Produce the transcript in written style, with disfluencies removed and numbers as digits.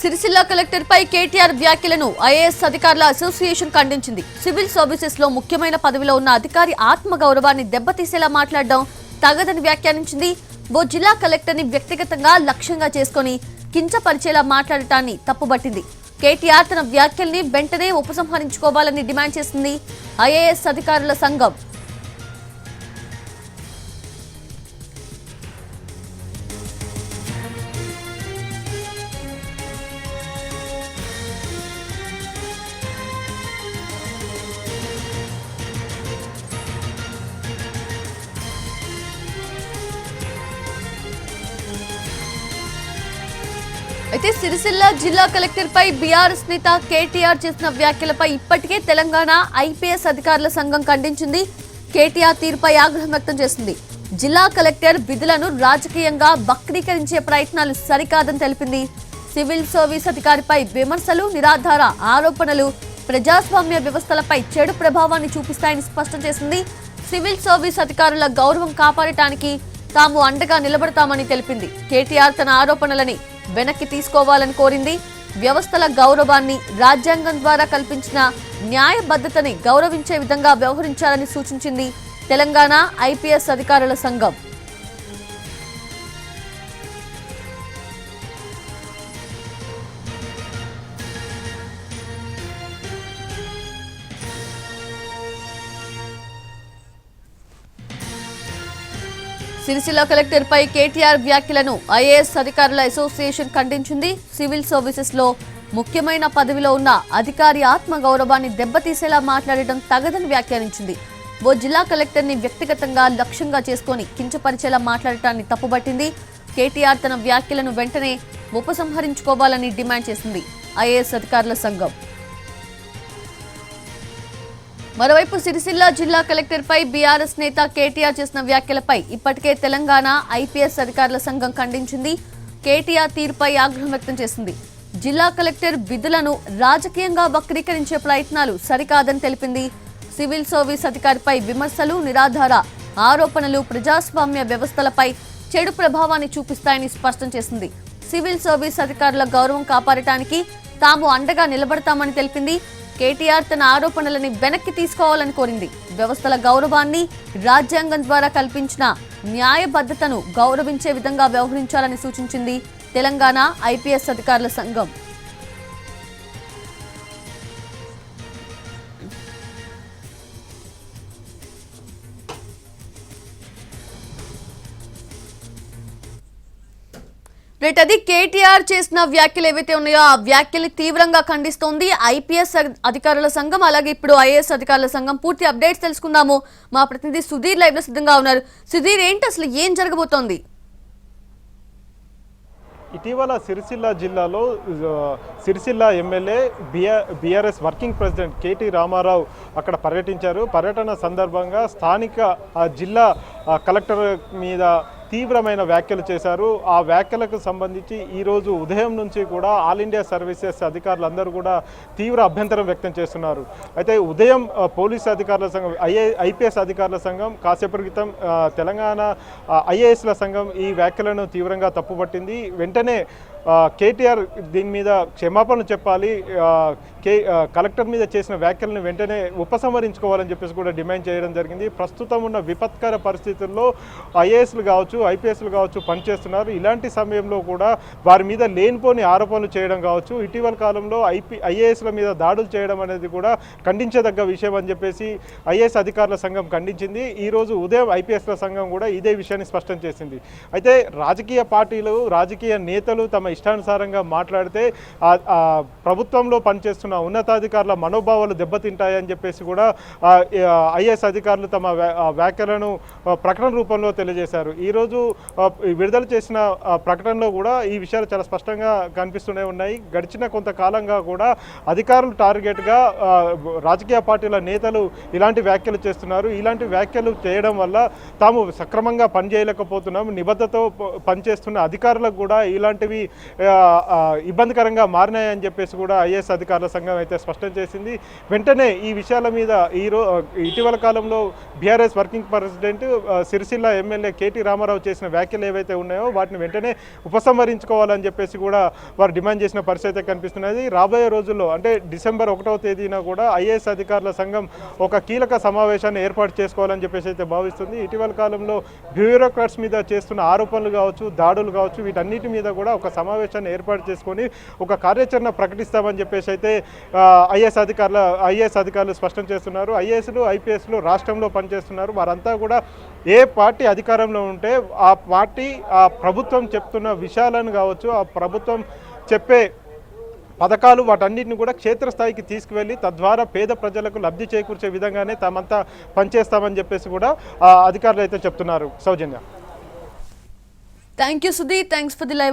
Sircilla collector పై కేటీఆర్ వ్యాఖ్యలను IAS అధికారుల association ఖండించింది. సివిల్ సర్వీసెస్ లో ముఖ్యమైన పదవిలో ఉన్న అధికారి ఆత్మగౌరవాన్ని దెబ్బతీసేలా మాట్లాడడం తగదని వ్యాఖ్యానించింది. ఓ జిల్లా కలెక్టర్ ని వ్యక్తిగతంగా లక్ష్యంగా చేసుకుని కించపరిచేలా మాట్లాడటాన్ని తప్పుబట్టింది. కేటీఆర్ తన వ్యాఖ్యల్ని వెంటనే ఉపసంహరించుకోవాలని డిమాండ్ చేసింది ఐఏఎస్ అధికారుల సంఘం. అయితే సిరిసిల్ల జిల్లా కలెక్టర్ పై బీఆర్ఎస్ నేత కేటీఆర్ చేసిన వ్యాఖ్యలపై ఇప్పటికే తెలంగాణ ఐపీఎస్ అధికారుల సంఘం ఖండించింది. కేటీఆర్ తీరుపై ఆగ్రహం వ్యక్తం చేసింది. జిల్లా కలెక్టర్ విధులను రాజకీయంగా వక్రీకరించే ప్రయత్నాలు సరికాదని తెలిపింది. సివిల్ సర్వీస్ అధికారిపై విమర్శలు, నిరాధార ఆరోపణలు ప్రజాస్వామ్య వ్యవస్థలపై చెడు ప్రభావాన్ని చూపిస్తాయని స్పష్టం చేసింది. సివిల్ సర్వీస్ అధికారుల గౌరవం కాపాడటానికి తాము అండగా నిలబడతామని తెలిపింది. కేటీఆర్ తన ఆరోపణలని వెనక్కి తీసుకోవాలని కోరింది. వ్యవస్థల గౌరవాన్ని, రాజ్యాంగం ద్వారా కల్పించిన న్యాయబద్ధతని గౌరవించే విధంగా వ్యవహరించాలని సూచించింది తెలంగాణ ఐపీఎస్ అధికారుల సంఘం. సిరిసిల్ల కలెక్టర్ పై కేటీఆర్ వ్యాఖ్యలను ఐఏఎస్ అధికారుల అసోసియేషన్ ఖండించింది. సివిల్ సర్వీసెస్ లో ముఖ్యమైన పదవిలో ఉన్న అధికారి ఆత్మగౌరవాన్ని దెబ్బతీసేలా మాట్లాడటం తగదని వ్యాఖ్యానించింది. ఓ జిల్లా కలెక్టర్ ని వ్యక్తిగతంగా లక్ష్యంగా చేసుకుని కించపరిచేలా మాట్లాడటాన్ని తప్పుబట్టింది. కేటీఆర్ తన వ్యాఖ్యలను వెంటనే ఉపసంహరించుకోవాలని డిమాండ్ చేసింది ఐఏఎస్ అధికారుల సంఘం. మరోవైపు సిరిసిల్ల జిల్లా కలెక్టర్ పై బీఆర్ఎస్ నేత కేటీఆర్ చేసిన వ్యాఖ్యలపై ఇప్పటికే తెలంగాణ ఐపీఎస్ అధికారుల సంఘం ఖండించింది. కేటీఆర్ తీరుపై ఆగ్రహం వ్యక్తం చేసింది. జిల్లా కలెక్టర్ విధులను రాజకీయంగా వక్రీకరించే ప్రయత్నాలు సరికాదని తెలిపింది. సివిల్ సర్వీస్ అధికారిపై విమర్శలు, నిరాధార ఆరోపణలు ప్రజాస్వామ్య వ్యవస్థలపై చెడు ప్రభావాన్ని చూపిస్తాయని స్పష్టం చేసింది. సివిల్ సర్వీస్ అధికారుల గౌరవం కాపాడటానికి తాము అండగా నిలబడతామని తెలిపింది. కేటీఆర్ తన ఆరోపణలని వెనక్కి తీసుకోవాలని కోరింది. వ్యవస్థల గౌరవాన్ని, రాజ్యాంగం ద్వారా కల్పించిన న్యాయబద్ధతను గౌరవించే విధంగా వ్యవహరించాలని సూచించింది తెలంగాణ ఐపీఎస్ అధికారుల సంఘం. అది కేటీఆర్ చేసిన వ్యాఖ్యలు ఏవైతే ఉన్నాయో ఆ వ్యాఖ్యలు తీవ్రంగా ఖండిస్తోంది ఐపీఎస్ అధికారుల సంఘం. అలాగే ఇప్పుడు ఐఏఎస్ అధికారుల సంఘం. పూర్తి అప్డేట్స్ తెలుసుకుందాము. మా ప్రతినిధి సుధీర్ లైవ్ లో సిద్ధంగా ఉన్నారు. సుధీర్, ఏంటి అసలు ఏం జరగబోతోంది? ఇటీవల సిరిసిల్ల జిల్లాలో Sircilla MLA BRS working president KT Ramarao అక్కడ పర్యటించారు. పర్యటన సందర్భంగా స్థానిక జిల్లా కలెక్టర్ మీద తీవ్రమైన వ్యాఖ్యలు చేశారు. ఆ వ్యాఖ్యలకు సంబంధించి ఈరోజు ఉదయం నుంచి కూడా ఆల్ ఇండియా సర్వీసెస్ అధికారులందరూ కూడా తీవ్ర అభ్యంతరం వ్యక్తం చేస్తున్నారు. అయితే ఉదయం పోలీసు అధికారుల సంఘం, ఐపీఎస్ అధికారుల సంఘం, కాసేపటి క్రితం తెలంగాణ ఐఏఎస్ల సంఘం ఈ వ్యాఖ్యలను తీవ్రంగా తప్పుపట్టింది. వెంటనే కేటీఆర్ దీని మీద క్షమాపణలు చెప్పాలి, కలెక్టర్ మీద చేసిన వ్యాఖ్యలను వెంటనే ఉపసంహరించుకోవాలని చెప్పేసి కూడా డిమాండ్ చేయడం జరిగింది. ప్రస్తుతం ఉన్న విపత్కర పరిస్థితుల్లో ఐఏఎస్లు కావచ్చు, ఐపీఎస్లు కావచ్చు పనిచేస్తున్నారు. ఇలాంటి సమయంలో కూడా వారి మీద లేనిపోని ఆరోపణలు చేయడం కావచ్చు, ఇటీవల కాలంలో ఐఏఎస్ల మీద దాడులు చేయడం అనేది కూడా ఖండించదగ్గ విషయం అని చెప్పేసి ఐఏఎస్ అధికారుల సంఘం ఖండించింది. ఈరోజు ఉదయం ఐపీఎస్ల సంఘం కూడా ఇదే విషయాన్ని స్పష్టం చేసింది. అయితే రాజకీయ పార్టీలు, రాజకీయ నేతలు తమ ఇష్టానుసారంగా మాట్లాడితే ప్రభుత్వంలో పనిచేస్తున్న ఉన్నతాధికారుల మనోభావాలు దెబ్బతింటాయని చెప్పేసి కూడా ఐఏఎస్ అధికారులు తమ వ్యాఖ్యలను ప్రకటన రూపంలో తెలియజేశారు. ఈరోజు విడుదల చేసిన ప్రకటనలో కూడా ఈ విషయాలు చాలా స్పష్టంగా కనిపిస్తూనే ఉన్నాయి. గడిచిన కొంతకాలంగా కూడా అధికారులు టార్గెట్గా రాజకీయ పార్టీల నేతలు ఇలాంటి వ్యాఖ్యలు చేస్తున్నారు. ఇలాంటి వ్యాఖ్యలు చేయడం వల్ల తాము సక్రమంగా పనిచేయలేకపోతున్నాం, నిబద్ధతతో పనిచేస్తున్న అధికారులకు కూడా ఇలాంటివి ఇబ్బందికరంగా మారినాయని చెప్పేసి కూడా ఐఏఎస్ అధికారుల సంఘం అయితే స్పష్టం చేసింది. వెంటనే ఈ విషయాల మీద ఇటీవల కాలంలో BRS working president Sircilla MLA KT Ramarao చేసిన వ్యాఖ్యలు ఏవైతే ఉన్నాయో వాటిని వెంటనే ఉపసంహరించుకోవాలని చెప్పేసి కూడా వారు డిమాండ్ చేసిన పరిస్థితి అయితే కనిపిస్తున్నది. రాబోయే రోజుల్లో అంటే డిసెంబర్ 1వ తేదీన కూడా ఐఏఎస్ అధికారుల సంఘం ఒక కీలక సమావేశాన్ని ఏర్పాటు చేసుకోవాలని చెప్పేసి అయితే భావిస్తుంది. ఇటీవల కాలంలో బ్యూరోక్రాట్స్ మీద చేస్తున్న ఆరోపణలు కావచ్చు, దాడులు కావచ్చు, వీటన్నిటి మీద కూడా ఒక సమావేశాన్ని ఏర్పాటు చేసుకొని ఒక కార్యాచరణ ప్రకటిస్తామని చెప్పేసి అయితే ఐఏఎస్ అధికారులు స్పష్టం చేస్తున్నారు. ఐఏఎస్లు ఐపీఎస్లు రాష్ట్రంలో పనిచేస్తున్నారు. వారంతా కూడా ఏ పార్టీ అధికారంలో ఉంటే ఆ పార్టీ ఆ ప్రభుత్వం చెప్తున్న విషయాలను కావచ్చు, ఆ ప్రభుత్వం చెప్పే పథకాలు వాటన్నిటిని కూడా క్షేత్రస్థాయికి తీసుకువెళ్ళి తద్వారా పేద ప్రజలకు లబ్ధి చేకూర్చే విధంగానే తామంతా పనిచేస్తామని చెప్పేసి కూడా అధికారులు అయితే చెప్తున్నారు. Soujanya, thank you Sudheer, thanks for the live.